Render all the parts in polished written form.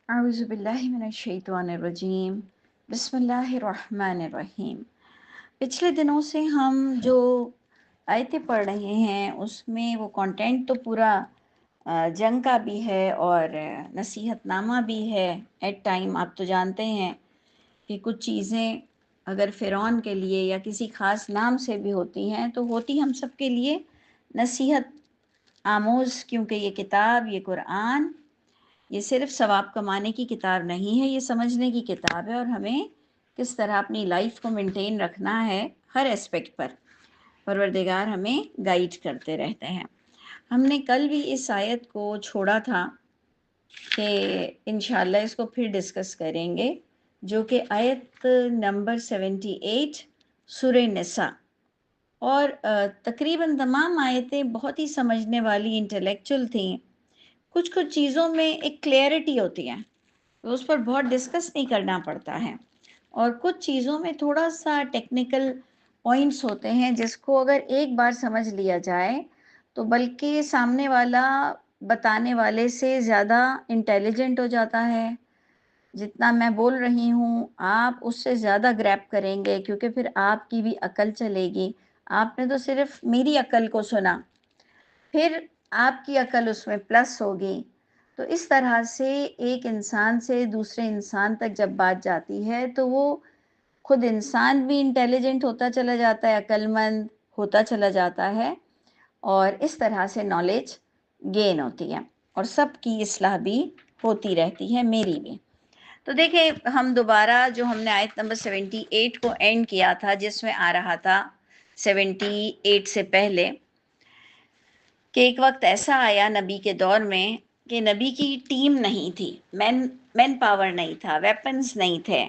اعوذ باللہ من الشیطان الرجیم بسم اللہ الرحمن الرحیم۔ پچھلے دنوں سے ہم جو آیتیں پڑھ رہے ہیں اس میں وہ کنٹینٹ تو پورا جنگ کا بھی ہے اور نصیحت نامہ بھی ہے۔ ایٹ ٹائم آپ تو جانتے ہیں کہ کچھ چیزیں اگر فرعون کے لیے یا کسی خاص نام سے بھی ہوتی ہیں تو ہوتی ہم سب کے لیے نصیحت آموز، کیونکہ یہ کتاب، یہ قرآن، یہ صرف ثواب کمانے کی کتاب نہیں ہے، یہ سمجھنے کی کتاب ہے، اور ہمیں کس طرح اپنی لائف کو مینٹین رکھنا ہے ہر اسپیکٹ پر پروردگار ہمیں گائیڈ کرتے رہتے ہیں۔ ہم نے کل بھی اس آیت کو چھوڑا تھا کہ انشاءاللہ اس کو پھر ڈسکس کریں گے، جو کہ آیت نمبر 78 سورہ نساء، اور تقریباً تمام آیتیں بہت ہی سمجھنے والی انٹلیکچول تھیں۔ کچھ چیزوں میں ایک کلیئرٹی ہوتی ہے تو اس پر بہت ڈسکس نہیں کرنا پڑتا ہے، اور کچھ چیزوں میں تھوڑا سا ٹیکنیکل پوائنٹس ہوتے ہیں جس کو اگر ایک بار سمجھ لیا جائے تو بلکہ سامنے والا بتانے والے سے زیادہ انٹیلیجنٹ ہو جاتا ہے۔ جتنا میں بول رہی ہوں آپ اس سے زیادہ گریب کریں گے، کیونکہ پھر آپ کی بھی عقل چلے گی۔ آپ نے تو صرف میری عقل کو سنا، پھر آپ کی عقل اس میں پلس ہوگی۔ تو اس طرح سے ایک انسان سے دوسرے انسان تک جب بات جاتی ہے تو وہ خود انسان بھی انٹیلیجنٹ ہوتا چلا جاتا ہے، عقل مند ہوتا چلا جاتا ہے، اور اس طرح سے نالج گین ہوتی ہے، اور سب کی اصلاح بھی ہوتی رہتی ہے، میری بھی۔ تو دیکھیں، ہم دوبارہ جو ہم نے آیت نمبر 78 کو اینڈ کیا تھا، جس میں آ رہا تھا 78 سے پہلے کہ ایک وقت ایسا آیا نبی کے دور میں کہ نبی کی ٹیم نہیں تھی، مین پاور نہیں تھا، ویپنز نہیں تھے۔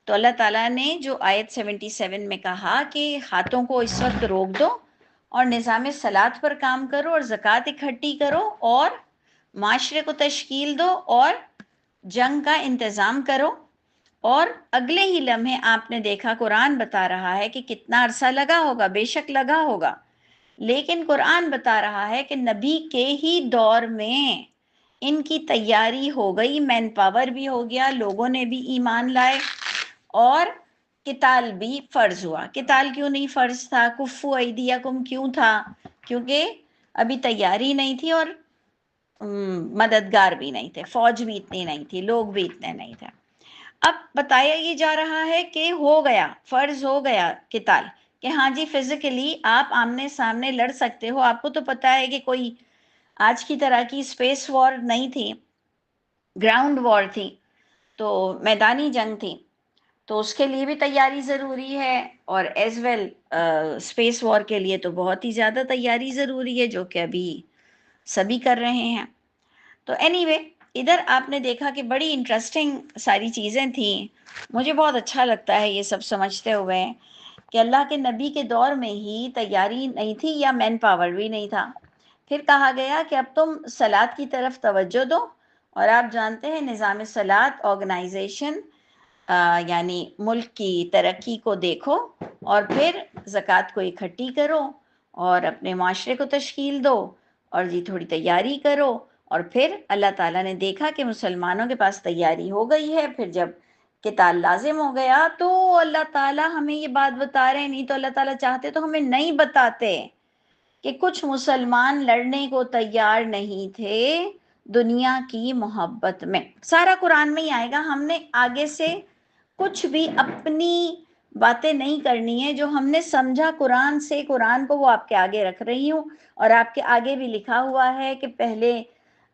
تو اللہ تعالیٰ نے جو آیت 77 میں کہا کہ ہاتھوں کو اس وقت روک دو اور نظام صلاۃ پر کام کرو اور زکوٰۃ اکٹھی کرو اور معاشرے کو تشکیل دو اور جنگ کا انتظام کرو، اور اگلے ہی لمحے آپ نے دیکھا قرآن بتا رہا ہے کہ کتنا عرصہ لگا ہوگا، بے شک لگا ہوگا، لیکن قرآن بتا رہا ہے کہ نبی کے ہی دور میں ان کی تیاری ہو گئی، مین پاور بھی ہو گیا، لوگوں نے بھی ایمان لائے، اور قتال بھی فرض ہوا۔ قتال کیوں نہیں فرض تھا؟ کفو ایدیکم کیوں تھا؟ کیونکہ ابھی تیاری نہیں تھی، اور مددگار بھی نہیں تھے، فوج بھی اتنی نہیں تھی، لوگ بھی اتنے نہیں تھے۔ اب بتایا یہ جا رہا ہے کہ ہو گیا، فرض ہو گیا قتال، کہ ہاں جی فزیکلی آپ آمنے سامنے لڑ سکتے ہو۔ آپ کو تو پتا ہے کہ کوئی آج کی طرح کی اسپیس وار نہیں تھی، گراؤنڈ وار تھی، تو میدانی جنگ تھی، تو اس کے لیے بھی تیاری ضروری ہے، اور ایز ویل اسپیس وار کے لیے تو بہت ہی زیادہ تیاری ضروری ہے، جو کہ ابھی سبھی کر رہے ہیں۔ تو اینی وے، ادھر آپ نے دیکھا کہ بڑی انٹرسٹنگ ساری چیزیں تھیں۔ مجھے بہت اچھا لگتا ہے یہ سب سمجھتے ہوئے کہ اللہ کے نبی کے دور میں ہی تیاری نہیں تھی یا مین پاور بھی نہیں تھا۔ پھر کہا گیا کہ اب تم صلاۃ کی طرف توجہ دو، اور آپ جانتے ہیں نظام صلاۃ آرگنائزیشن، یعنی ملک کی ترقی کو دیکھو، اور پھر زکوٰۃ کو اکٹھی کرو اور اپنے معاشرے کو تشکیل دو، اور جی تھوڑی تیاری کرو، اور پھر اللہ تعالیٰ نے دیکھا کہ مسلمانوں کے پاس تیاری ہو گئی ہے، پھر جب قتال لازم ہو گیا تو اللہ تعالیٰ ہمیں یہ بات بتا رہے ہیں، نہیں تو اللہ تعالیٰ چاہتے تو ہمیں نہیں بتاتے کہ کچھ مسلمان لڑنے کو تیار نہیں تھے دنیا کی محبت میں۔ سارا قرآن میں ہی آئے گا، ہم نے آگے سے کچھ بھی اپنی باتیں نہیں کرنی ہے، جو ہم نے سمجھا قرآن سے، قرآن کو وہ آپ کے آگے رکھ رہی ہوں، اور آپ کے آگے بھی لکھا ہوا ہے کہ پہلے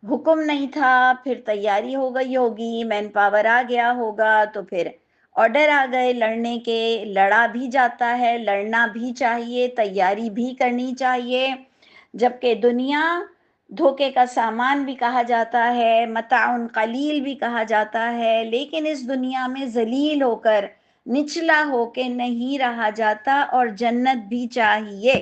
حکم نہیں تھا، پھر تیاری ہو گئی ہوگی، مین پاور آ گیا ہوگا، تو پھر آرڈر آ گئے لڑنے کے، لڑا بھی جاتا ہے، لڑنا بھی چاہیے، تیاری بھی کرنی چاہیے، جبکہ دنیا دھوکے کا سامان بھی کہا جاتا ہے، متاع قلیل بھی کہا جاتا ہے، لیکن اس دنیا میں ذلیل ہو کر، نچلا ہو کے نہیں رہا جاتا، اور جنت بھی چاہیے۔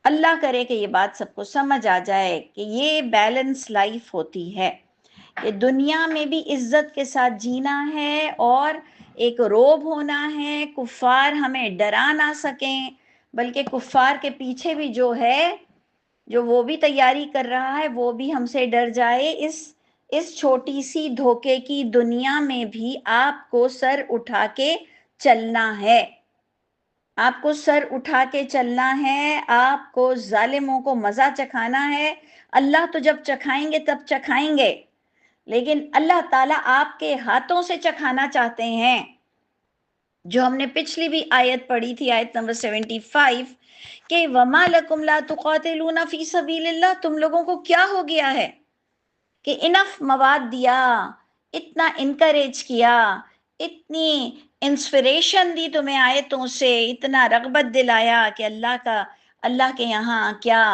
اللہ کرے کہ یہ بات سب کو سمجھ آ جائے کہ یہ بیلنس لائف ہوتی ہے، کہ دنیا میں بھی عزت کے ساتھ جینا ہے، اور ایک روب ہونا ہے، کفار ہمیں ڈرا نہ سکیں، بلکہ کفار کے پیچھے بھی جو ہے، جو وہ بھی تیاری کر رہا ہے، وہ بھی ہم سے ڈر جائے۔ اس اس چھوٹی سی دھوکے کی دنیا میں بھی آپ کو سر اٹھا کے چلنا ہے، آپ کو سر اٹھا کے چلنا ہے، آپ کو ظالموں کو مزہ چکھانا ہے۔ اللہ تو جب چکھائیں گے تب چکھائیں گے، لیکن اللہ تعالیٰ آپ کے ہاتھوں سے چکھانا چاہتے ہیں۔ جو ہم نے پچھلی بھی آیت پڑھی تھی، آیت نمبر 75، کہ وَمَا لَكُمْ لَا تُقَاتِلُونَ فِي سَبِيلِ اللَّهِ، تم لوگوں کو کیا ہو گیا ہے کہ انف مواد دیا، اتنا انکریج کیا، اتنی انسپریشن دی تمہیں آیتوں سے، اتنا رغبت دلایا کہ اللہ کے یہاں کیا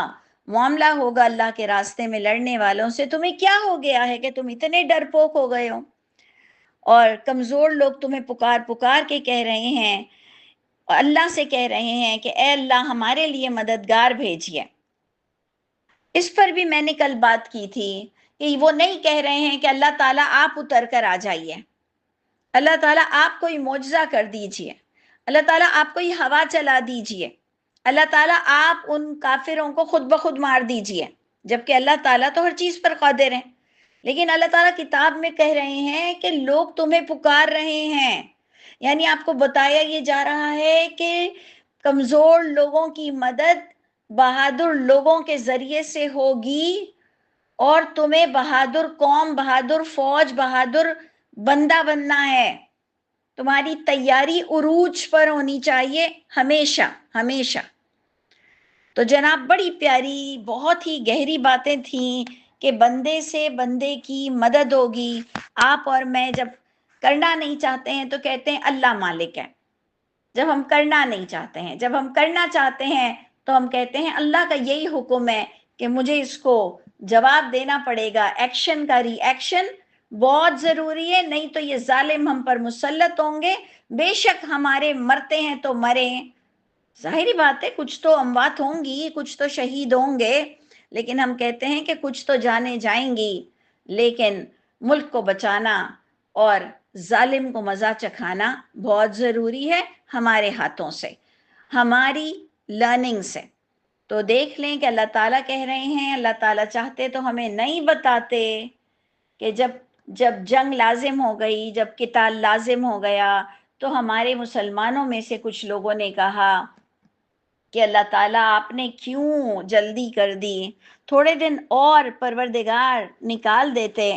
معاملہ ہوگا، اللہ کے راستے میں لڑنے والوں سے، تمہیں کیا ہو گیا ہے کہ تم اتنے ڈرپوک ہو گئے ہو؟ اور کمزور لوگ تمہیں پکار پکار کے کہہ رہے ہیں، اللہ سے کہہ رہے ہیں کہ اے اللہ ہمارے لیے مددگار بھیجیے۔ اس پر بھی میں نے کل بات کی تھی کہ وہ نہیں کہہ رہے ہیں کہ اللہ تعالیٰ آپ اتر کر آ جائیے، اللہ تعالیٰ آپ کوئی معجزہ کر دیجئے، اللہ تعالیٰ آپ کوئی ہوا چلا دیجئے، اللہ تعالیٰ آپ ان کافروں کو خود بخود مار دیجئے، جبکہ اللہ تعالیٰ تو ہر چیز پر قادر ہیں۔ لیکن اللہ تعالیٰ کتاب میں کہہ رہے ہیں کہ لوگ تمہیں پکار رہے ہیں، یعنی آپ کو بتایا یہ جا رہا ہے کہ کمزور لوگوں کی مدد بہادر لوگوں کے ذریعے سے ہوگی، اور تمہیں بہادر قوم، بہادر فوج، بہادر بندہ بننا ہے۔ تمہاری تیاری عروج پر ہونی چاہیے ہمیشہ ہمیشہ۔ تو جناب بڑی پیاری بہت ہی گہری باتیں تھیں کہ بندے سے بندے کی مدد ہوگی۔ آپ اور میں جب کرنا نہیں چاہتے ہیں تو کہتے ہیں اللہ مالک ہے، جب ہم کرنا نہیں چاہتے ہیں، جب ہم کرنا چاہتے ہیں تو ہم کہتے ہیں اللہ کا یہی حکم ہے کہ مجھے اس کو جواب دینا پڑے گا، ایکشن کا ری ایکشن بہت ضروری ہے، نہیں تو یہ ظالم ہم پر مسلط ہوں گے۔ بے شک ہمارے مرتے ہیں تو مرے، ظاہری بات ہے کچھ تو اموات ہوں گی، کچھ تو شہید ہوں گے، لیکن ہم کہتے ہیں کہ کچھ تو جانے جائیں گی، لیکن ملک کو بچانا اور ظالم کو مزہ چکھانا بہت ضروری ہے ہمارے ہاتھوں سے، ہماری لرننگ سے۔ تو دیکھ لیں کہ اللہ تعالیٰ کہہ رہے ہیں، اللہ تعالیٰ چاہتے تو ہمیں نہیں بتاتے کہ جب جنگ لازم ہو گئی، جب قتال لازم ہو گیا، تو ہمارے مسلمانوں میں سے کچھ لوگوں نے کہا کہ اللہ تعالیٰ آپ نے کیوں جلدی کر دی، تھوڑے دن اور پروردگار نکال دیتے،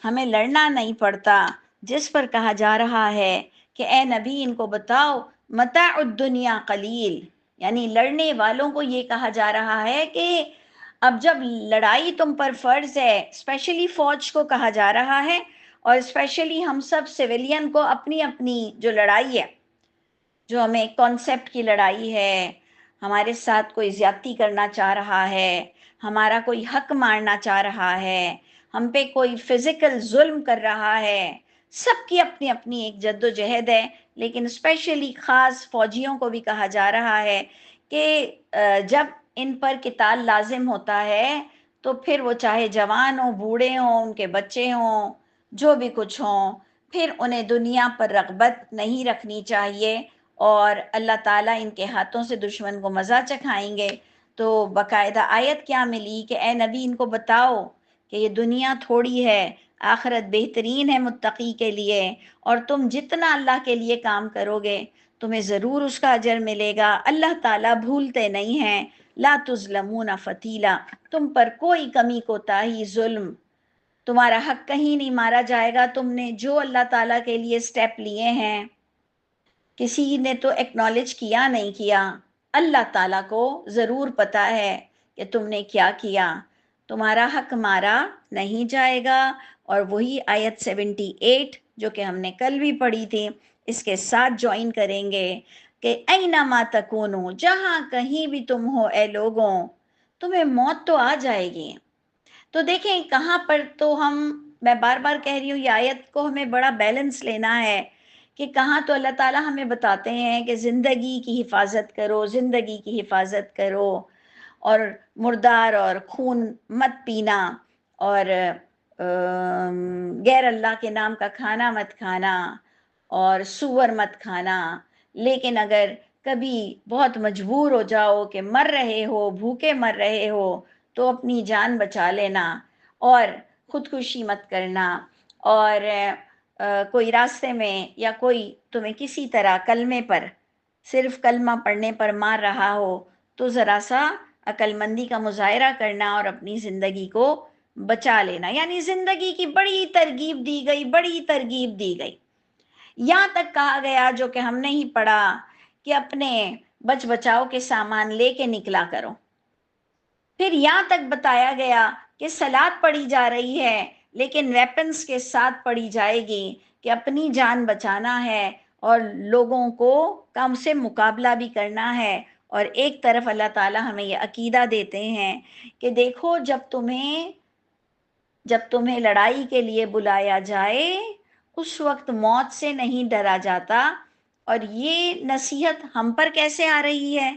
ہمیں لڑنا نہیں پڑتا۔ جس پر کہا جا رہا ہے کہ اے نبی ان کو بتاؤ متاع الدنیا قلیل، یعنی لڑنے والوں کو یہ کہا جا رہا ہے کہ اب جب لڑائی تم پر فرض ہے، اسپیشلی فوج کو کہا جا رہا ہے، اور اسپیشلی ہم سب سویلین کو اپنی اپنی جو لڑائی ہے، جو ہمیں کانسیپٹ کی لڑائی ہے، ہمارے ساتھ کوئی زیادتی کرنا چاہ رہا ہے، ہمارا کوئی حق مارنا چاہ رہا ہے، ہم پہ کوئی فزیکل ظلم کر رہا ہے، سب کی اپنی اپنی ایک جد و جہد ہے، لیکن اسپیشلی خاص فوجیوں کو بھی کہا جا رہا ہے کہ جب ان پر قتال لازم ہوتا ہے تو پھر وہ چاہے جوان ہوں، بوڑھے ہوں، ان کے بچے ہوں، جو بھی کچھ ہوں، پھر انہیں دنیا پر رغبت نہیں رکھنی چاہیے، اور اللہ تعالیٰ ان کے ہاتھوں سے دشمن کو مزہ چکھائیں گے۔ تو باقاعدہ آیت کیا ملی کہ اے نبی ان کو بتاؤ کہ یہ دنیا تھوڑی ہے، آخرت بہترین ہے متقی کے لیے، اور تم جتنا اللہ کے لیے کام کرو گے تمہیں ضرور اس کا اجر ملے گا، اللہ تعالیٰ بھولتے نہیں ہیں۔ لا تظلمون فتیلا، تم پر کوئی کمی کوتاہی، ظلم، تمہارا حق کہیں نہیں مارا جائے گا، تم نے جو اللہ تعالیٰ کے لیے سٹیپ لیے ہیں، کسی نے تو ایکنالج کیا نہیں کیا، اللہ تعالیٰ کو ضرور پتا ہے کہ تم نے کیا کیا، تمہارا حق مارا نہیں جائے گا۔ اور وہی آیت 78 جو کہ ہم نے کل بھی پڑھی تھی، اس کے ساتھ جوائن کریں گے کہ اینما تکونو، جہاں کہیں بھی تم ہو اے لوگوں، تمہیں موت تو آ جائے گی۔ تو دیکھیں کہاں پر تو میں بار بار کہہ رہی ہوں یہ آیت کو ہمیں بڑا بیلنس لینا ہے کہ کہاں تو اللہ تعالیٰ ہمیں بتاتے ہیں کہ زندگی کی حفاظت کرو، زندگی کی حفاظت کرو، اور مردار اور خون مت پینا، اور غیر اللہ کے نام کا کھانا مت کھانا، اور سور مت کھانا۔ لیکن اگر کبھی بہت مجبور ہو جاؤ کہ مر رہے ہو، بھوکے مر رہے ہو، تو اپنی جان بچا لینا، اور خودکشی مت کرنا، اور کوئی راستے میں یا کوئی تمہیں کسی طرح کلمے پر، صرف کلمہ پڑھنے پر مار رہا ہو تو ذرا سا عقل مندی کا مظاہرہ کرنا اور اپنی زندگی کو بچا لینا. یعنی زندگی کی بڑی ترغیب دی گئی، بڑی ترغیب دی گئی. یہاں تک کہا گیا، جو کہ ہم نے ہی پڑھا، کہ اپنے بچ بچاؤ کے سامان لے کے نکلا کرو. پھر یہاں تک بتایا گیا کہ صلات پڑھی جا رہی ہے لیکن ویپنز کے ساتھ پڑھی جائے گی، کہ اپنی جان بچانا ہے اور لوگوں کو کم سے مقابلہ بھی کرنا ہے. اور ایک طرف اللہ تعالیٰ ہمیں یہ عقیدہ دیتے ہیں کہ دیکھو جب تمہیں لڑائی کے لیے بلایا جائے اس وقت موت سے نہیں ڈرا جاتا. اور یہ نصیحت ہم پر کیسے آ رہی ہے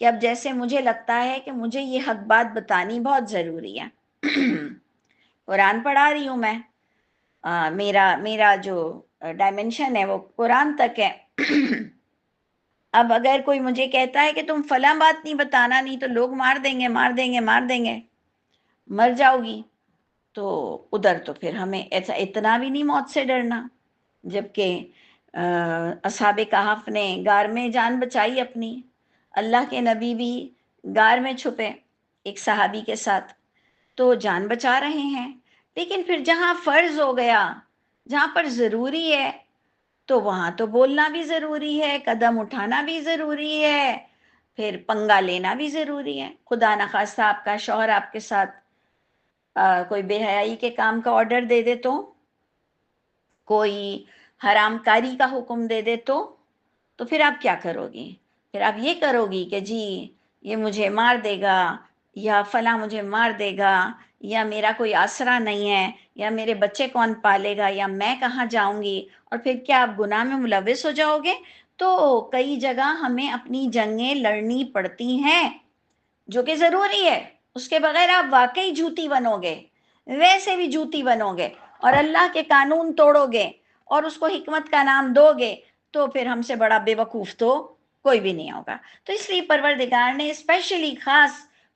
کہ اب جیسے مجھے لگتا ہے کہ مجھے یہ حق بات بتانی بہت ضروری ہے. قرآن پڑھا رہی ہوں میں، میرا جو ڈائمنشن ہے وہ قرآن تک ہے. اب اگر کوئی مجھے کہتا ہے کہ تم فلاں بات نہیں بتانا، نہیں تو لوگ مار دیں گے، مار دیں گے، مار دیں گے، مر جاؤ گی، تو ادھر تو پھر ہمیں ایسا اتنا بھی نہیں موت سے ڈرنا. جبکہ اصحاب کہف نے غار میں جان بچائی اپنی، اللہ کے نبی بھی غار میں چھپے ایک صحابی کے ساتھ، تو جان بچا رہے ہیں. لیکن پھر جہاں فرض ہو گیا، جہاں پر ضروری ہے، تو وہاں تو بولنا بھی ضروری ہے، قدم اٹھانا بھی ضروری ہے، پھر پنگا لینا بھی ضروری ہے. خدا نخواستہ آپ کا شوہر آپ کے ساتھ کوئی بے حیائی کے کام کا آرڈر دے دے، تو کوئی حرام کاری کا حکم دے دے، تو پھر آپ کیا کرو گی؟ پھر آپ یہ کرو گی کہ جی یہ مجھے مار دے گا، یا فلاں مجھے مار دے گا، یا میرا کوئی آسرا نہیں ہے، یا میرے بچے کون پالے گا، یا میں کہاں جاؤں گی، اور پھر کیا آپ گناہ میں ملوث ہو جاؤ گے؟ تو کئی جگہ ہمیں اپنی جنگیں لڑنی پڑتی ہیں جو کہ ضروری ہے. اس کے بغیر آپ واقعی جھوتی بنو گے، ویسے بھی جھوتی بنو گے، اور اللہ کے قانون توڑو گے اور اس کو حکمت کا نام دو گے، تو پھر ہم سے بڑا بے وقوف تو کوئی بھی نہیں ہوگا. تو اس لیے پروردگار نے اسپیشلی خاص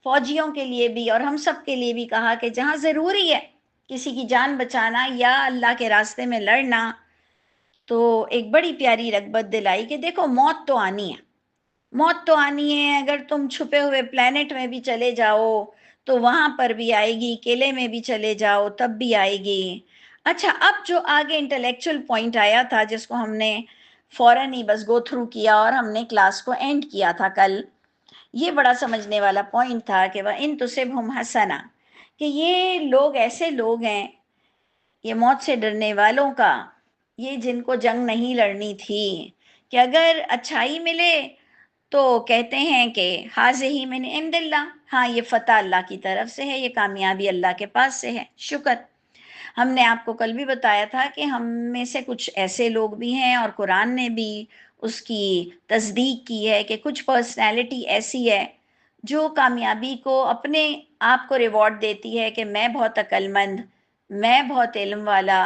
فوجیوں کے لیے بھی اور ہم سب کے لیے بھی کہا کہ جہاں ضروری ہے کسی کی جان بچانا یا اللہ کے راستے میں لڑنا، تو ایک بڑی پیاری رغبت دلائی کہ دیکھو موت تو آنی ہے، موت تو آنی ہے. اگر تم چھپے ہوئے پلانٹ میں بھی چلے جاؤ تو وہاں پر بھی آئے گی، کیلے میں بھی چلے جاؤ تب بھی آئے گی. اچھا، اب جو آگے انٹلیکچوئل پوائنٹ آیا تھا جس کو ہم نے فوراً ہی بس گو تھرو کیا اور ہم نے کلاس کو اینڈ کیا تھا کل، یہ بڑا سمجھنے والا پوائنٹ تھا کہ وَإِن تُصِبْهُمْ حَسَنَةٌ، کہ یہ لوگ ایسے لوگ ہیں، یہ موت سے ڈرنے والوں کا، یہ جن کو جنگ نہیں لڑنی تھی، کہ اگر اچھائی ملے تو کہتے ہیں کہ حاضہ من عند اللہ، ہاں یہ فتح اللہ کی طرف سے ہے، یہ کامیابی اللہ کے پاس سے ہے، شکر. ہم نے آپ کو کل بھی بتایا تھا کہ ہم میں سے کچھ ایسے لوگ بھی ہیں، اور قرآن نے بھی اس کی تصدیق کی ہے کہ کچھ پرسنالٹی ایسی ہے جو کامیابی کو اپنے آپ کو ریوارڈ دیتی ہے کہ میں بہت عقل مند، میں بہت علم والا،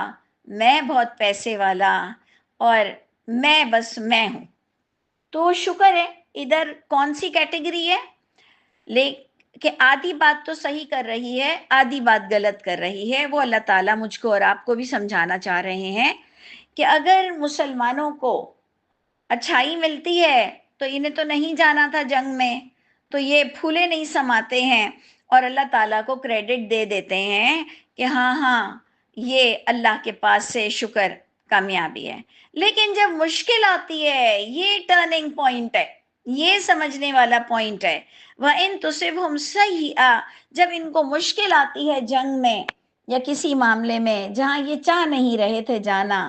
میں بہت پیسے والا، اور میں بس میں ہوں. تو شکر ہے، ادھر کون سی کیٹیگری ہے؟ کہ آدھی بات تو صحیح کر رہی ہے، آدھی بات غلط کر رہی ہے. وہ اللہ تعالیٰ مجھ کو اور آپ کو بھی سمجھانا چاہ رہے ہیں کہ اگر مسلمانوں کو اچھائی ملتی ہے تو انہیں تو نہیں جانا تھا جنگ میں، تو یہ پھولے نہیں سماتے ہیں اور اللہ تعالیٰ کو کریڈٹ دے دیتے ہیں کہ ہاں ہاں یہ اللہ کے پاس سے شکر کامیابی ہے. لیکن جب مشکل آتی ہے، یہ ٹرننگ پوائنٹ ہے، یہ سمجھنے والا پوائنٹ ہے. وَإِن تُصِبْهُمْ سَيِّئَةٌ، جب ان کو مشکل آتی ہے جنگ میں یا کسی معاملے میں جہاں یہ چاہ نہیں رہے تھے جانا،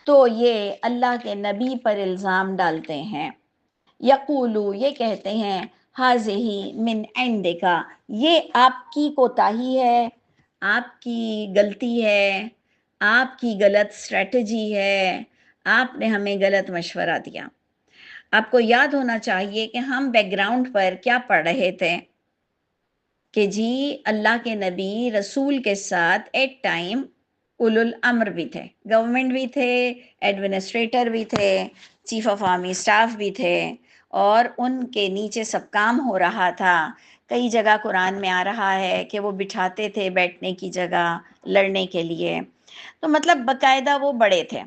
تو یہ اللہ کے نبی پر الزام ڈالتے ہیں. یقولو، یہ کہتے ہیں، حاضہ من عندک، یہ آپ کی کوتاہی ہے، آپ کی غلطی ہے، آپ کی غلط اسٹریٹجی ہے، آپ نے ہمیں غلط مشورہ دیا. آپ کو یاد ہونا چاہیے کہ ہم بیک گراؤنڈ پر کیا پڑھ رہے تھے کہ جی اللہ کے نبی رسول کے ساتھ ایٹ ٹائم اولو الامر بھی تھے، گورنمنٹ بھی تھے، ایڈمنسٹریٹر بھی تھے، چیف آف آرمی اسٹاف بھی تھے، اور ان کے نیچے سب کام ہو رہا تھا. کئی جگہ قرآن میں آ رہا ہے کہ وہ بٹھاتے تھے بیٹھنے کی جگہ لڑنے کے لیے. تو مطلب باقاعدہ وہ بڑے تھے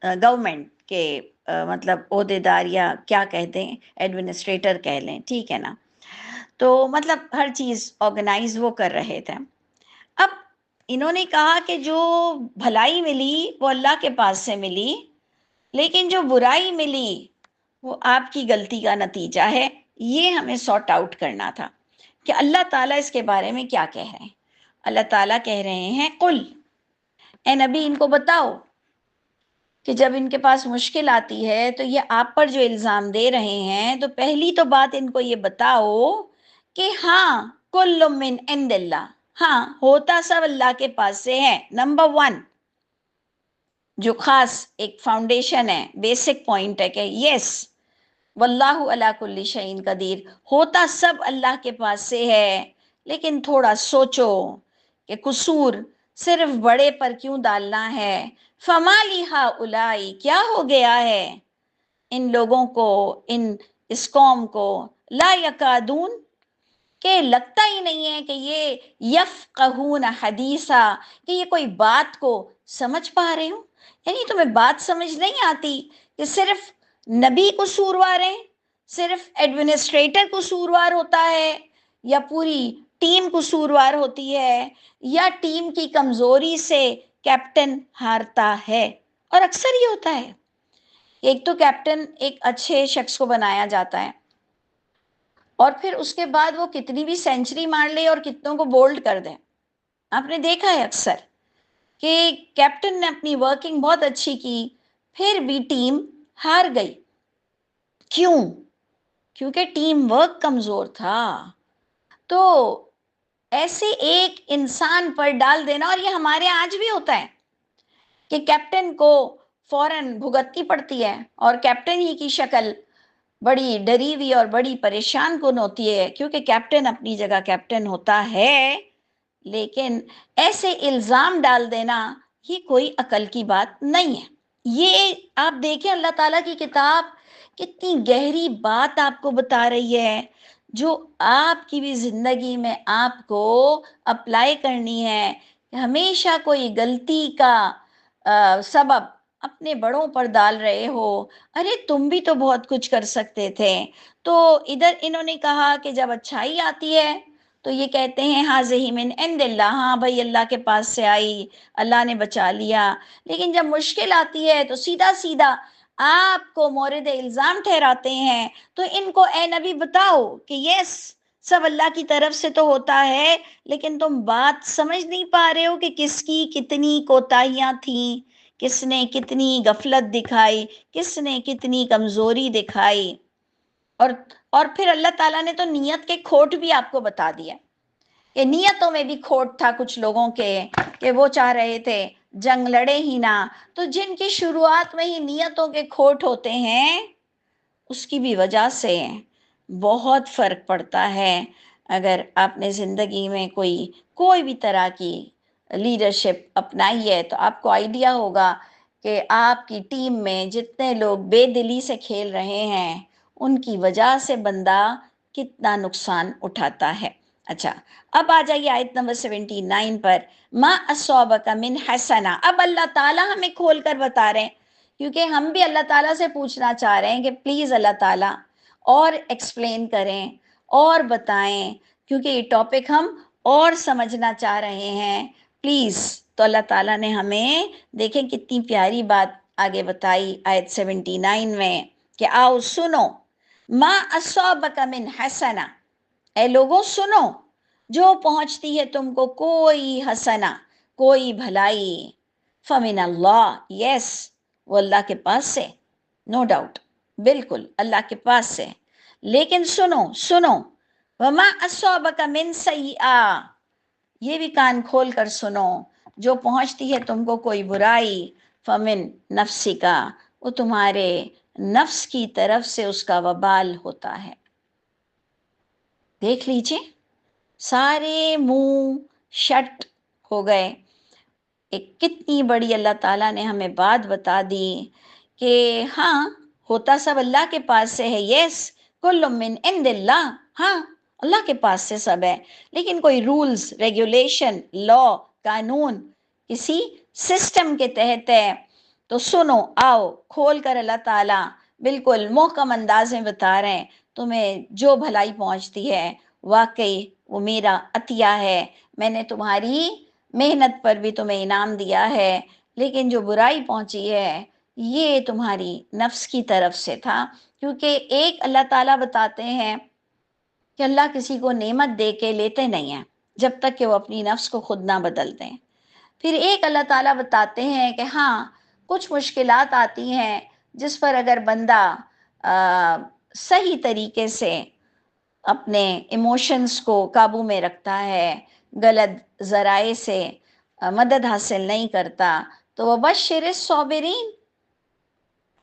گورنمنٹ کے مطلب عہدے دار یا کیا کہتے ہیں ایڈمنسٹریٹر کہہ لیں, ٹھیک ہے نا. تو مطلب ہر چیز آرگنائز وہ کر رہے تھے. اب انہوں نے کہا کہ جو بھلائی ملی وہ اللہ کے پاس سے ملی, لیکن جو برائی ملی وہ آپ کی غلطی کا نتیجہ ہے. یہ ہمیں سارٹ آؤٹ کرنا تھا کہ اللہ تعالیٰ اس کے بارے میں کیا کہہ رہے ہیں. اللہ تعالیٰ کہہ رہے ہیں قل, اے نبی ان کو بتاؤ کہ جب ان کے پاس مشکل آتی ہے تو یہ آپ پر جو الزام دے رہے ہیں, تو پہلی تو بات ان کو یہ بتاؤ کہ ہاں کل من عند اللہ, ہاں ہوتا سب اللہ کے پاس سے ہے. نمبر 1 جو خاص ایک فاؤنڈیشن ہے, بیسک پوائنٹ ہے کہ یس واللہ علی کل شیء قدیر, ہوتا سب اللہ کے پاس سے ہے. لیکن تھوڑا سوچو کہ قصور صرف بڑے پر کیوں ڈالنا ہے. فما لہؤلاء, کیا ہو گیا ہے ان لوگوں کو, اس قوم کو, لا یکادون, کہ لگتا ہی نہیں ہے کہ یہ یفقہون حدیثا, کہ یہ کوئی بات کو سمجھ پا رہے ہوں. یعنی تمہیں بات سمجھ نہیں آتی کہ صرف نبی قصوروار ہیں, صرف ایڈمنسٹریٹر قصوروار ہوتا ہے, یا پوری ٹیم قصوروار ہوتی ہے, یا ٹیم کی کمزوری سے کیپٹن ہارتا ہے. اور اکثر یہ ہوتا ہے, ایک تو کیپٹن ایک اچھے شخص کو بنایا جاتا ہے, اور پھر اس کے بعد وہ کتنی بھی سینچری مار لے اور کتنوں کو بولڈ کر دے. آپ نے دیکھا ہے اکثر کہ کیپٹن نے اپنی ورکنگ بہت اچھی کی, پھر بھی ٹیم ہار گئی. کیوں؟ کیونکہ ٹیم ورک کمزور تھا. تو ایسے ایک انسان پر ڈال دینا, اور یہ ہمارے آج بھی ہوتا ہے کہ کیپٹن کو فوراً بھگتنی پڑتی ہے, اور کیپٹن ہی کی شکل بڑی ڈری ہوئی اور بڑی پریشان کن ہوتی ہے, کیونکہ کیپٹن اپنی جگہ کیپٹن ہوتا ہے. لیکن ایسے الزام ڈال دینا یہ کوئی عقل کی بات نہیں ہے. یہ آپ دیکھیں اللہ تعالیٰ کی کتاب کتنی گہری بات آپ کو بتا رہی ہے, جو آپ کی بھی زندگی میں آپ کو اپلائی کرنی ہے. ہمیشہ کوئی غلطی کا سبب اپنے بڑوں پر ڈال رہے ہو, ارے تم بھی تو بہت کچھ کر سکتے تھے. تو ادھر انہوں نے کہا کہ جب اچھائی آتی ہے تو یہ کہتے ہیں حاذہ من عند اللہ, ہاں بھائی اللہ کے پاس سے آئی, اللہ نے بچا لیا. لیکن جب مشکل آتی ہے تو سیدھا سیدھا آپ کو مورد الزام ٹھہراتے ہیں. تو ان کو اے نبی بتاؤ کہ یس سب اللہ کی طرف سے تو ہوتا ہے, لیکن تم بات سمجھ نہیں پا رہے ہو کہ کس کی کتنی کوتاہیاں تھیں, کس نے کتنی غفلت دکھائی, کس نے کتنی کمزوری دکھائی. اور پھر اللہ تعالیٰ نے تو نیت کے کھوٹ بھی آپ کو بتا دیا کہ نیتوں میں بھی کھوٹ تھا کچھ لوگوں کے, کہ وہ چاہ رہے تھے جنگ لڑے ہی نہ. تو جن کی شروعات میں ہی نیتوں کے کھوٹ ہوتے ہیں اس کی بھی وجہ سے بہت فرق پڑتا ہے. اگر آپ نے زندگی میں کوئی بھی طرح کی لیڈرشپ اپنائی ہے تو آپ کو آئیڈیا ہوگا کہ آپ کی ٹیم میں جتنے لوگ بے دلی سے کھیل رہے ہیں ان کی وجہ سے بندہ کتنا نقصان اٹھاتا ہے. اچھا اب آ جائیے آیت نمبر 79 پر. ما اصابک من حسنہ, اب اللہ تعالیٰ ہمیں کھول کر بتا رہے ہیں, کیونکہ ہم بھی اللہ تعالیٰ سے پوچھنا چاہ رہے ہیں کہ پلیز اللہ تعالیٰ اور ایکسپلین کریں اور بتائیں, کیونکہ یہ ٹاپک ہم اور سمجھنا چاہ رہے ہیں پلیز. تو اللہ تعالیٰ نے ہمیں دیکھیں کتنی پیاری بات آگے بتائی آیت 79 میں کہ آؤ سنو, ما اصابک من حسنہ, اے لوگوں سنو جو پہنچتی ہے تم کو کوئی حسنہ کوئی بھلائی, فمن اللہ, یس وہ اللہ کے پاس سے, نو ڈاؤٹ بالکل اللہ کے پاس سے. لیکن سنو وما اصابک من سیئہ, یہ بھی کان کھول کر سنو, جو پہنچتی ہے تم کو کوئی برائی, فمن نفسک, وہ تمہارے نفس کی طرف سے اس کا وبال ہوتا ہے. دیکھ لیجئے سارے منہ شٹ ہو گئے. ایک کتنی بڑی اللہ تعالیٰ نے ہمیں بات بتا دی کہ ہاں ہوتا سب اللہ کے پاس سے ہے, یس کل من عند اللہ, ہاں اللہ کے پاس سے سب ہے، لیکن کوئی رولز ریگولیشن لا قانون کسی سسٹم کے تحت ہے تو سنو، آؤ کھول کر اللہ تعالیٰ بالکل محکم انداز میں بتا رہے ہیں تمہیں جو بھلائی پہنچتی ہے واقعی وہ میرا عطیہ ہے، میں نے تمہاری محنت پر بھی تمہیں انعام دیا ہے، لیکن جو برائی پہنچی ہے یہ تمہاری نفس کی طرف سے تھا، کیونکہ ایک اللہ تعالیٰ بتاتے ہیں کہ اللہ کسی کو نعمت دے کے لیتے نہیں ہیں جب تک کہ وہ اپنی نفس کو خود نہ بدل دیں۔ پھر ایک اللہ تعالیٰ بتاتے ہیں کہ ہاں کچھ مشکلات آتی ہیں جس پر اگر بندہ صحیح طریقے سے اپنے ایموشنز کو قابو میں رکھتا ہے، غلط ذرائع سے مدد حاصل نہیں کرتا، تو وبشر الصابرین،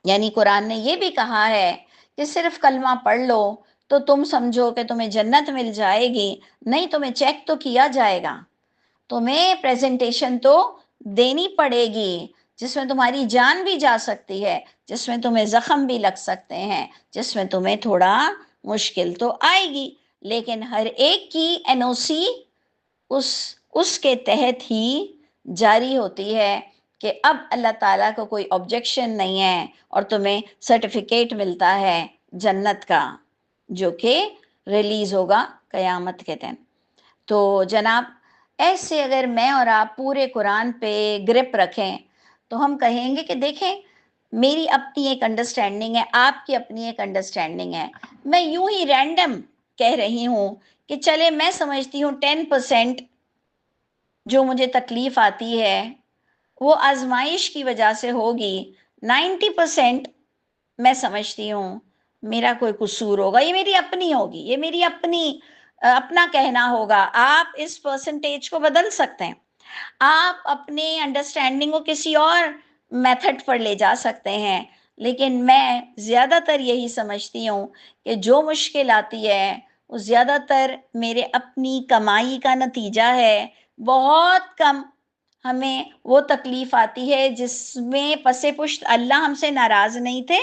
یعنی قرآن نے یہ بھی کہا ہے کہ صرف کلمہ پڑھ لو تو تم سمجھو کہ تمہیں جنت مل جائے گی، نہیں، تمہیں چیک تو کیا جائے گا، تمہیں پریزنٹیشن تو دینی پڑے گی جس میں تمہاری جان بھی جا سکتی ہے، جس میں تمہیں زخم بھی لگ سکتے ہیں، جس میں تمہیں تھوڑا مشکل تو آئے گی، لیکن ہر ایک کی این او سی اس کے تحت ہی جاری ہوتی ہے کہ اب اللہ تعالیٰ کو کوئی آبجیکشن نہیں ہے اور تمہیں سرٹیفکیٹ ملتا ہے جنت کا، جو کہ ریلیز ہوگا قیامت کے دن۔ تو جناب ایسے اگر میں اور آپ پورے قرآن پہ گرپ رکھیں تو ہم کہیں گے کہ دیکھیں میری اپنی ایک انڈرسٹینڈنگ ہے، آپ کی اپنی ایک انڈرسٹینڈنگ ہے، میں یوں ہی رینڈم کہہ رہی ہوں کہ چلے میں سمجھتی ہوں 10% جو مجھے تکلیف آتی ہے وہ آزمائش کی وجہ سے ہوگی، 90% میں سمجھتی ہوں میرا کوئی قصور ہوگا، یہ میری اپنی ہوگی، یہ میری اپنا کہنا ہوگا۔ آپ اس پرسنٹیج کو بدل سکتے ہیں، آپ اپنے انڈرسٹینڈنگ کو کسی اور میتھڈ پر لے جا سکتے ہیں، لیکن میں زیادہ تر یہی سمجھتی ہوں کہ جو مشکل آتی ہے وہ زیادہ تر میرے اپنی کمائی کا نتیجہ ہے، بہت کم ہمیں وہ تکلیف آتی ہے جس میں پس پشت اللہ ہم سے ناراض نہیں تھے،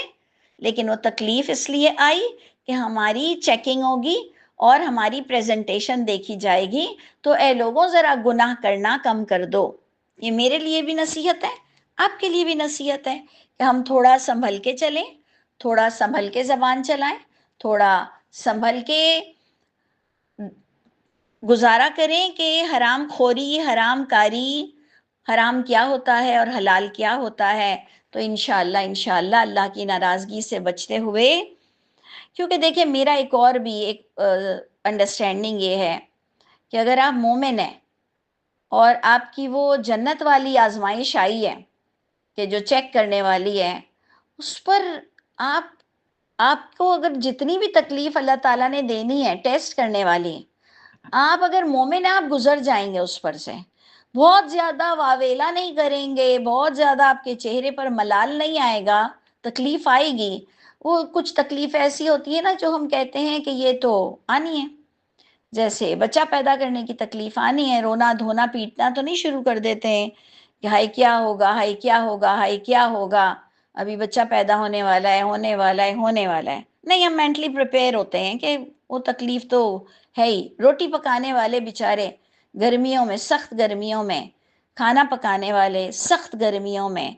لیکن وہ تکلیف اس لیے آئی کہ ہماری چیکنگ ہوگی اور ہماری پریزنٹیشن دیکھی جائے گی، تو اے لوگوں ذرا گناہ کرنا کم کر دو۔ یہ میرے لیے بھی نصیحت ہے، آپ کے لیے بھی نصیحت ہے کہ ہم تھوڑا سنبھل کے چلیں، تھوڑا سنبھل کے زبان چلائیں، تھوڑا سنبھل کے گزارا کریں کہ حرام خوری، حرام کاری، حرام کیا ہوتا ہے اور حلال کیا ہوتا ہے، تو انشاءاللہ اللہ کی ناراضگی سے بچتے ہوئے، کیونکہ دیکھیں میرا ایک اور بھی ایک انڈرسٹینڈنگ یہ ہے کہ اگر آپ مومن ہیں اور آپ کی وہ جنت والی آزمائش آئی ہے کہ جو چیک کرنے والی ہے، اس پر آپ کو اگر جتنی بھی تکلیف اللہ تعالیٰ نے دینی ہے ٹیسٹ کرنے والی، آپ اگر مومن ہیں آپ گزر جائیں گے اس پر سے، بہت زیادہ واویلا نہیں کریں گے، بہت زیادہ آپ کے چہرے پر ملال نہیں آئے گا، تکلیف آئے گی، وہ کچھ تکلیف ایسی ہوتی ہے نا جو ہم کہتے ہیں کہ یہ تو آنی ہے، جیسے بچہ پیدا کرنے کی تکلیف آنی ہے، رونا دھونا پیٹنا تو نہیں شروع کر دیتے ہیں کہ ہائی کیا ہوگا، ہائی کیا ہوگا، ہائی کیا ہوگا، ابھی بچہ پیدا ہونے والا ہے، ہونے والا ہے، ہونے والا ہے، نہیں، ہم مینٹلی پریپیئر ہوتے ہیں کہ وہ تکلیف تو ہے ہی۔ روٹی پکانے والے بیچارے گرمیوں میں، سخت گرمیوں میں، کھانا پکانے والے سخت گرمیوں میں،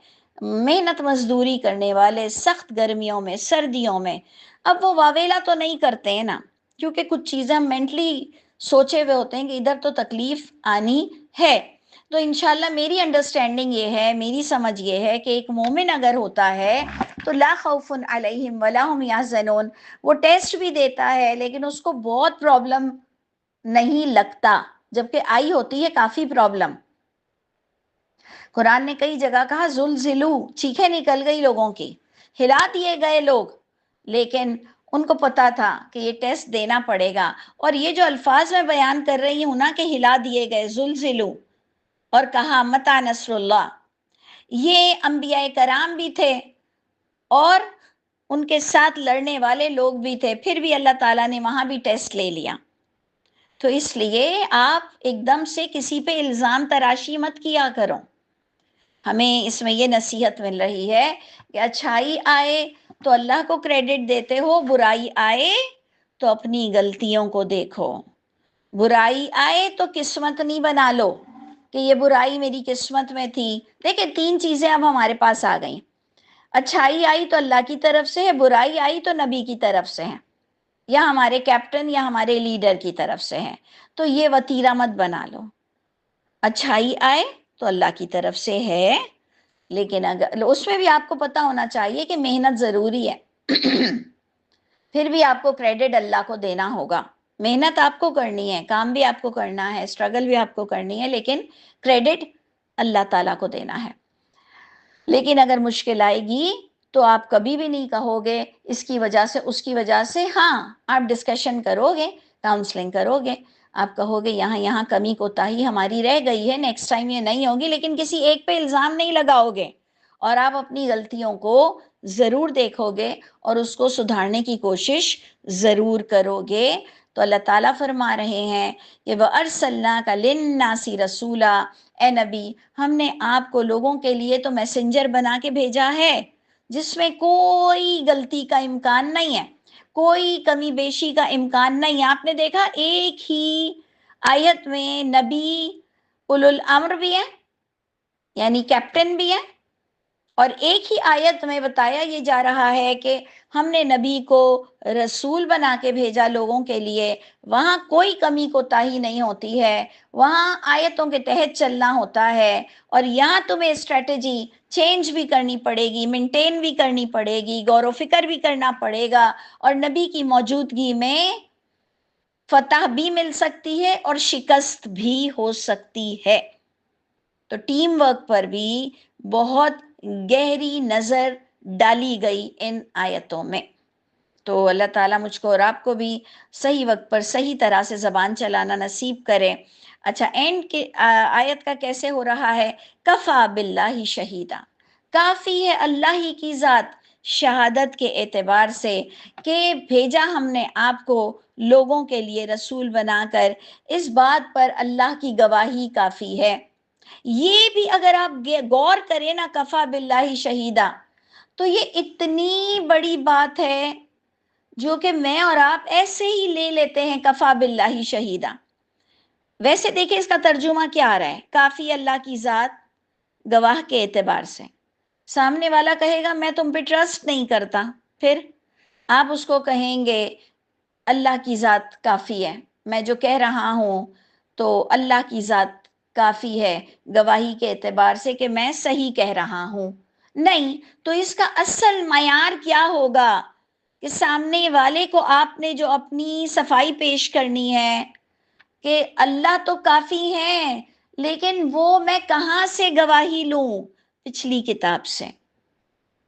محنت مزدوری کرنے والے سخت گرمیوں میں، سردیوں میں، اب وہ واویلا تو نہیں کرتے ہیں نا، کیونکہ کچھ چیزیں مینٹلی سوچے ہوئے ہوتے ہیں کہ ادھر تو تکلیف آنی ہے۔ تو انشاءاللہ میری انڈرسٹینڈنگ یہ ہے، میری سمجھ یہ ہے کہ ایک مومن اگر ہوتا ہے تو لا خوف علیہم ولا هم یحزنون، وہ ٹیسٹ بھی دیتا ہے لیکن اس کو بہت پرابلم نہیں لگتا، جبکہ آئی ہوتی ہے کافی پرابلم۔ قرآن نے کئی جگہ کہا زلزلو، چیخیں نکل گئی لوگوں کی، ہلا دیے گئے لوگ، لیکن ان کو پتا تھا کہ یہ ٹیسٹ دینا پڑے گا، اور یہ جو الفاظ میں بیان کر رہی ہوں نا کہ ہلا دیے گئے، زلزلو، اور کہا متی نصر اللہ، یہ انبیاء کرام بھی تھے اور ان کے ساتھ لڑنے والے لوگ بھی تھے، پھر بھی اللہ تعالیٰ نے وہاں بھی ٹیسٹ لے لیا۔ تو اس لیے آپ ایک دم سے کسی پہ الزام تراشی مت کیا کرو، ہمیں اس میں یہ نصیحت مل رہی ہے کہ اچھائی آئے تو اللہ کو کریڈٹ دیتے ہو، برائی آئے تو اپنی غلطیوں کو دیکھو، برائی آئے تو قسمت نہیں بنا لو کہ یہ برائی میری قسمت میں تھی۔ دیکھیں 3 چیزیں اب ہمارے پاس آ گئیں، اچھائی آئی تو اللہ کی طرف سے ہے، برائی آئی تو نبی کی طرف سے ہے، یا ہمارے کیپٹن یا ہمارے لیڈر کی طرف سے ہے، تو یہ وتیرہ مت بنا لو۔ اچھائی آئے تو اللہ کی طرف سے ہے، لیکن اگر اس میں بھی آپ کو پتا ہونا چاہیے کہ محنت ضروری ہے پھر بھی آپ کو کریڈٹ اللہ کو دینا ہوگا، محنت آپ کو کرنی ہے، کام بھی آپ کو کرنا ہے، اسٹرگل بھی آپ کو کرنی ہے، لیکن کریڈٹ اللہ تعالیٰ کو دینا ہے۔ لیکن اگر مشکل آئے گی تو آپ کبھی بھی نہیں کہو گے اس کی وجہ سے اس کی وجہ سے، ہاں آپ ڈسکشن کرو گے، کاؤنسلنگ کرو گے، آپ کہو گے یہاں کمی کوتاہی ہماری رہ گئی ہے، نیکسٹ ٹائم یہ نہیں ہوگی، لیکن کسی ایک پہ الزام نہیں لگاؤ گے، اور آپ اپنی غلطیوں کو ضرور دیکھو گے اور اس کو سدھارنے کی کوشش ضرور کرو گے۔ تو اللہ تعالیٰ فرما رہے ہیں کہ وَأَرْسَلْنَاكَ لِلنَّاسِ رَسُولًا، اے نبی ہم نے آپ کو لوگوں کے لیے تو میسنجر بنا کے بھیجا ہے جس میں کوئی غلطی کا امکان نہیں ہے، کوئی کمی بیشی کا امکان نہیں ہے۔ آپ نے دیکھا ایک ہی آیت میں نبی اولو الامر بھی ہے، یعنی کیپٹن بھی ہے، اور ایک ہی آیت میں بتایا یہ جا رہا ہے کہ ہم نے نبی کو رسول بنا کے بھیجا لوگوں کے لیے، وہاں کوئی کمی کوتاہی نہیں ہوتی ہے، وہاں آیتوں کے تحت چلنا ہوتا ہے، اور یہاں تمہیں اسٹریٹجی چینج بھی کرنی پڑے گی، مینٹین بھی کرنی پڑے گی، غور و فکر بھی کرنا پڑے گا، اور نبی کی موجودگی میں فتح بھی مل سکتی ہے اور شکست بھی ہو سکتی ہے۔ تو ٹیم ورک پر بھی بہت گہری نظر ڈالی گئی ان آیتوں میں۔ تو اللہ تعالیٰ مجھ کو اور آپ کو بھی صحیح وقت پر صحیح طرح سے زبان چلانا نصیب کرے۔ اچھا، اینڈ کے آیت کا کیسے ہو رہا ہے؟ کفا باللہ شہیدا، کافی ہے اللہ ہی کی ذات شہادت کے اعتبار سے کہ بھیجا ہم نے آپ کو لوگوں کے لیے رسول بنا کر، اس بات پر اللہ کی گواہی کافی ہے۔ یہ بھی اگر آپ غور کریں نا، کفا باللہ شہیدا، تو یہ اتنی بڑی بات ہے جو کہ میں اور آپ ایسے ہی لے لیتے ہیں کفا باللہ شہیدا۔ ویسے دیکھیں اس کا ترجمہ کیا آ رہا ہے؟ کافی اللہ کی ذات گواہ کے اعتبار سے۔ سامنے والا کہے گا میں تم پہ ٹرسٹ نہیں کرتا، پھر آپ اس کو کہیں گے اللہ کی ذات کافی ہے، میں جو کہہ رہا ہوں تو اللہ کی ذات کافی ہے گواہی کے اعتبار سے کہ میں صحیح کہہ رہا ہوں۔ نہیں تو اس کا اصل معیار کیا ہوگا کہ سامنے والے کو آپ نے جو اپنی صفائی پیش کرنی ہے کہ اللہ تو کافی ہے، لیکن وہ میں کہاں سے گواہی لوں؟ پچھلی کتاب سے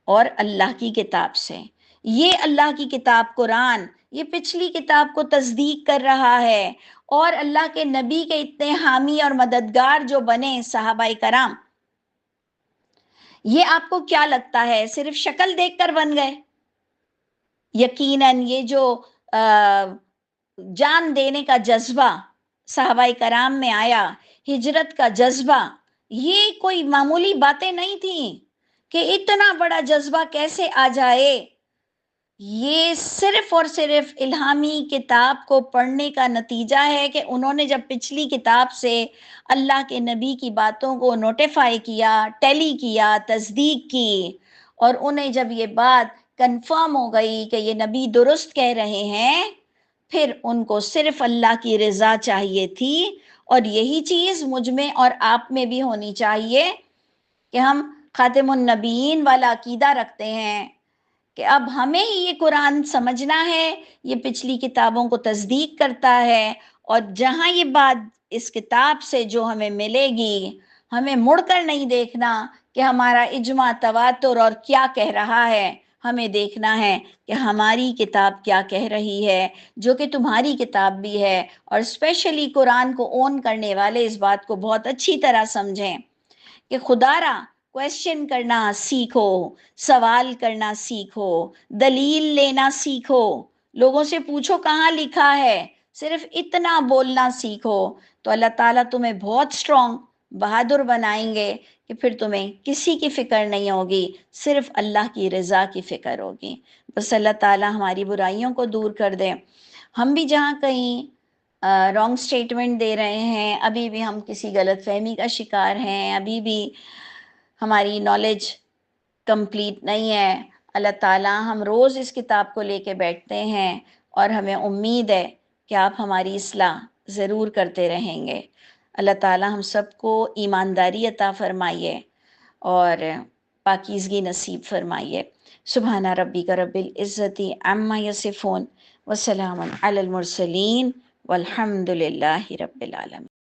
اور اللہ کی کتاب سے۔ یہ اللہ کی کتاب قرآن یہ پچھلی کتاب کو تصدیق کر رہا ہے، اور اللہ کے نبی کے اتنے حامی اور مددگار جو بنے صحابہ کرام، یہ آپ کو کیا لگتا ہے صرف شکل دیکھ کر بن گئے؟ یقیناً یہ جو جان دینے کا جذبہ صحابہ کرام میں آیا، ہجرت کا جذبہ، یہ کوئی معمولی باتیں نہیں تھیں کہ اتنا بڑا جذبہ کیسے آ جائے۔ یہ صرف اور صرف الہامی کتاب کو پڑھنے کا نتیجہ ہے کہ انہوں نے جب پچھلی کتاب سے اللہ کے نبی کی باتوں کو نوٹیفائی کیا، ٹیلی کیا، تصدیق کی، اور انہیں جب یہ بات کنفرم ہو گئی کہ یہ نبی درست کہہ رہے ہیں، پھر ان کو صرف اللہ کی رضا چاہیے تھی، اور یہی چیز مجھ میں اور آپ میں بھی ہونی چاہیے کہ ہم خاتم النبیین والا عقیدہ رکھتے ہیں کہ اب ہمیں ہی یہ قرآن سمجھنا ہے، یہ پچھلی کتابوں کو تصدیق کرتا ہے، اور جہاں یہ بات اس کتاب سے جو ہمیں ملے گی، ہمیں مڑ کر نہیں دیکھنا کہ ہمارا اجماع تواتر اور کیا کہہ رہا ہے، ہمیں دیکھنا ہے کہ ہماری کتاب کیا کہہ رہی ہے، جو کہ تمہاری کتاب بھی ہے۔ اور اسپیشلی قرآن کو اون کرنے والے اس بات کو بہت اچھی طرح سمجھیں کہ خدا را کویسچن کرنا سیکھو، سوال کرنا سیکھو، دلیل لینا سیکھو، لوگوں سے پوچھو کہاں لکھا ہے، صرف اتنا بولنا سیکھو، تو اللہ تعالیٰ تمہیں بہت اسٹرانگ، بہادر بنائیں گے کہ پھر تمہیں کسی کی فکر نہیں ہوگی، صرف اللہ کی رضا کی فکر ہوگی۔ بس اللہ تعالیٰ ہماری برائیوں کو دور کر دے، ہم بھی جہاں کہیں رانگ سٹیٹمنٹ دے رہے ہیں، ابھی بھی ہم کسی غلط فہمی کا شکار ہیں، ابھی بھی ہماری نالج کمپلیٹ نہیں ہے، اللہ تعالیٰ ہم روز اس کتاب کو لے کے بیٹھتے ہیں اور ہمیں امید ہے کہ آپ ہماری اصلاح ضرور کرتے رہیں گے۔ اللہ تعالیٰ ہم سب کو ایمانداری عطا فرمائیے اور پاکیزگی نصیب فرمائیے۔ سبحان ربک رب العزت عما یصفون وسلام علی المرسلین والحمد للہ رب العالمین۔